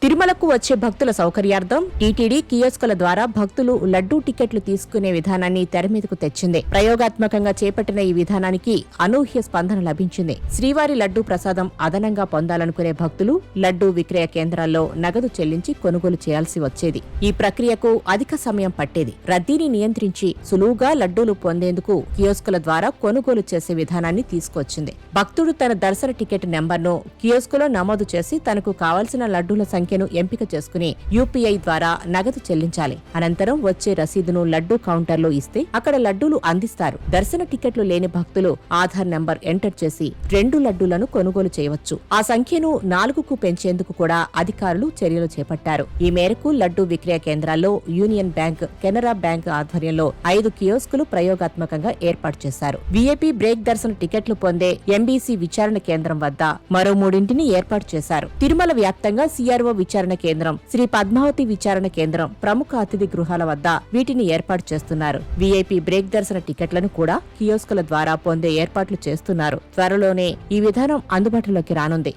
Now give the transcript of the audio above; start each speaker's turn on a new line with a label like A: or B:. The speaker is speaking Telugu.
A: తిరుమలకు వచ్చే భక్తుల సౌకర్యార్థం టీటీడీ కియోస్కుల ద్వారా భక్తులు లడ్డూ టికెట్లు తీసుకునే విధానాన్ని తెరమీదకు తెచ్చింది. ప్రయోగాత్మకంగా చేపట్టిన ఈ విధానానికి అనూహ్య స్పందన లభించింది. శ్రీవారి లడ్డూ ప్రసాదం అదనంగా పొందాలనుకునే భక్తులు లడ్డూ విక్రయ కేంద్రాల్లో నగదు చెల్లించి కొనుగోలు చేయాల్సి వచ్చేది. ఈ ప్రక్రియకు అధిక సమయం పట్టేది. రద్దీని నియంత్రించి సులువుగా లడ్డూలు పొందేందుకు కియోస్కుల ద్వారా కొనుగోలు చేసే విధానాన్ని తీసుకొచ్చింది. భక్తుడు తన దర్శన టికెట్ నెంబర్ను కియోస్కులో నమోదు చేసి తనకు కావలసిన లడ్డూల సంఖ్యను ఎంపిక చేసుకుని యూపీఐ ద్వారా నగదు చెల్లించాలి. అనంతరం వచ్చే రసీదును లడ్డూ కౌంటర్లో ఇస్తే అక్కడ లడ్డూలు అందిస్తారు. దర్శన టికెట్లు లేని భక్తులు ఆధార్ నంబర్ ఎంటర్ చేసి 2 లడ్డూలను కొనుగోలు చేయవచ్చు. ఆ సంఖ్యను 4కు పెంచేందుకు కూడా అధికారులు చర్యలు చేపట్టారు. ఈ మేరకు లడ్డూ విక్రయ కేంద్రాల్లో యూనియన్ బ్యాంక్, కెనరా బ్యాంక్ ఆధ్వర్యంలో 5 కియోస్కులు ప్రయోగాత్మకంగా ఏర్పాటు చేశారు. వీఐపీ బ్రేక్ దర్శన టికెట్లు పొందే ఎంబీసీ విచారణ కేంద్రం వద్ద మరో 3ంటిని ఏర్పాటు చేశారు. తిరుమల వ్యాప్తంగా సిఆర్ఓ విచారణ కేంద్రం, శ్రీ పద్మావతి విచారణ కేంద్రం, ప్రముఖ అతిథి గృహాల వద్ద వీటిని ఏర్పాటు చేస్తున్నారు. వీఐపీ బ్రేక్ దర్శన టికెట్లను కూడా కియోస్కుల ద్వారా పొందే ఏర్పాట్లు చేస్తున్నారు. త్వరలోనే ఈ విధానం అందుబాటులోకి రానుంది.